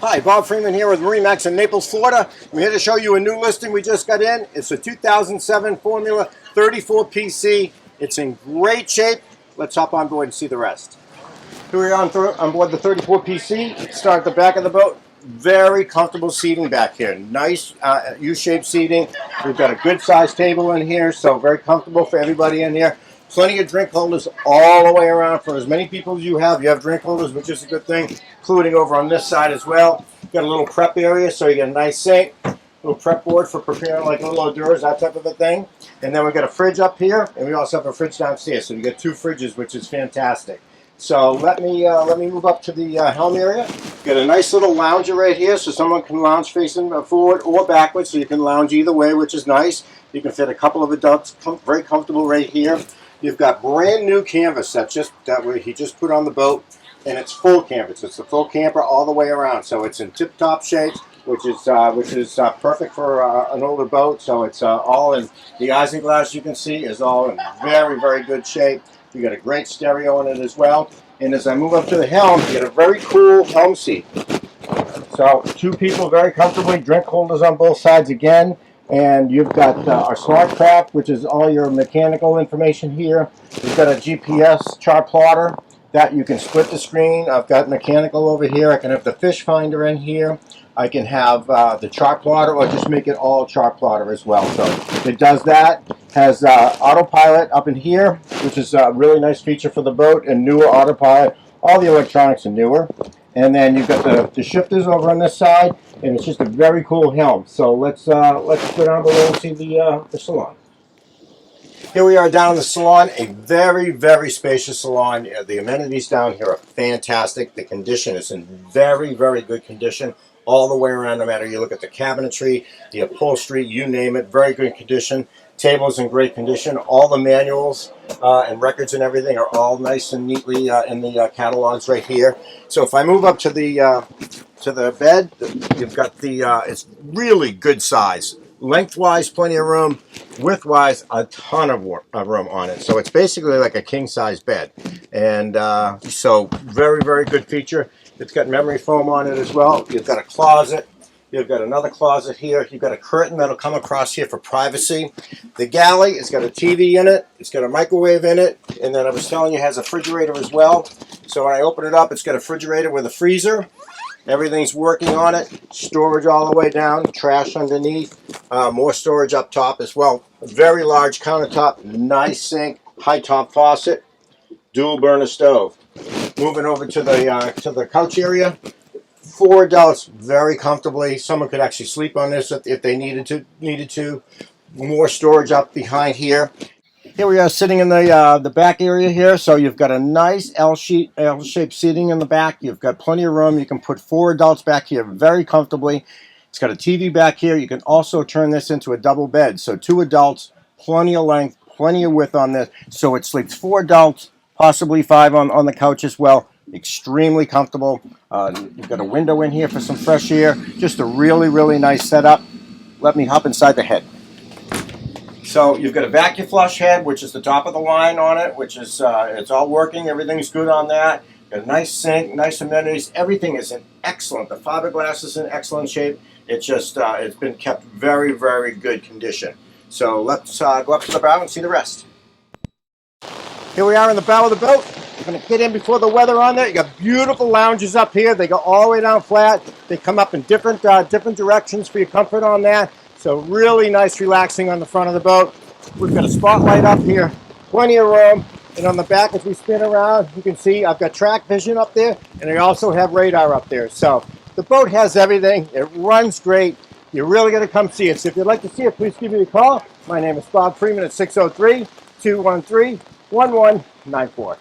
Hi, Bob Freeman here with MarineMax in Naples, Florida. I'm here to show you a new listing we just got in. It's a 2007 Formula 34 PC. It's in great shape. Let's hop on board and see the rest. Here we are on board the 34 PC. Start at the back of the boat. Very comfortable seating back here. Nice U-shaped seating. We've got a good sized table in here, so very comfortable for everybody in here. Plenty of drink holders all the way around. For as many people as you have drink holders, which is a good thing, including over on this side as well. Got a little prep area, so you get a nice sink, little prep board for preparing like little hors d'oeuvres, that type of a thing. And then we've got a fridge up here, and we also have a fridge downstairs. So you get two fridges, which is fantastic. So let me move up to the helm area. Got a nice little lounger right here, so someone can lounge facing forward or backwards, so you can lounge either way, which is nice. You can fit a couple of adults, very comfortable right here. You've got brand new canvas that he just put on the boat, and it's full canvas. It's a full camper all the way around, so it's in tip-top shape, which is perfect for an older boat. So it's all in the isinglass. You can see is all in very, very good shape. You got a great stereo in it as well. And as I move up to the helm, you get a very cool helm seat. So two people very comfortably, drink holders on both sides again. And you've got our smart craft, which is all your mechanical information here. You've got a GPS chart plotter that you can split the screen. I've got mechanical over here. I can have the fish finder in here. I can have the chart plotter, or just make it all chart plotter as well. So it does that. Has autopilot up in here, which is a really nice feature for the boat, and newer autopilot. All the electronics are newer. And then you've got the shifters over on this side, and it's just a very cool helm. So let's go down below and see the salon. Here we are down in the salon, a very, very spacious salon. The amenities down here are fantastic. The condition is in very, very good condition all the way around, no matter you look at the cabinetry, the upholstery, you name it, very good condition. Tables in great condition. All the manuals and records and everything are all nice and neatly in the catalogs right here. So if I move up to the bed, you've got it's really good size. Lengthwise, plenty of room. Widthwise, a ton of room on it. So it's basically like a king-size bed. And so very, very good feature. It's got memory foam on it as well. You've got a closet. You've got another closet here. You've got a curtain that'll come across here for privacy. The galley, it's got a TV in it. It's got a microwave in it. And then I was telling you, it has a refrigerator as well. So when I open it up, it's got a refrigerator with a freezer. Everything's working on it. Storage all the way down. Trash underneath. More storage up top as well. A very large countertop. Nice sink. High top faucet. Dual burner stove. Moving over to the couch area. 4 adults very comfortably. Someone could actually sleep on this if they needed to. More storage up behind here. Here we are sitting in the back area here. So you've got a nice L-shaped seating in the back. You've got plenty of room. You can put 4 adults back here very comfortably. It's got a TV back here. You can also turn this into a double bed. So 2 adults, plenty of length, plenty of width on this. So it sleeps 4 adults, possibly 5 on the couch as well. Extremely comfortable. You've got a window in here for some fresh air. Just a really, really nice setup. Let me hop inside the head. So you've got a vacuum flush head, which is the top of the line on it, which is it's all working. Everything's good on that. Got a nice sink, nice amenities. Everything is in excellent. The fiberglass is in excellent shape. It's just it's been kept very, very good condition. So let's go up to the bow and see the rest. Here we are in the bow of the boat. We're going to get in before the weather on there. You got beautiful lounges up here. They go all the way down flat. They come up in different directions for your comfort on that. So really nice relaxing on the front of the boat. We've got a spotlight up here. Plenty of room. And on the back, as we spin around, you can see I've got track vision up there. And I also have radar up there. So the boat has everything. It runs great. You're really going to come see it. So if you'd like to see it, please give me a call. My name is Bob Freeman at 603-213-1194.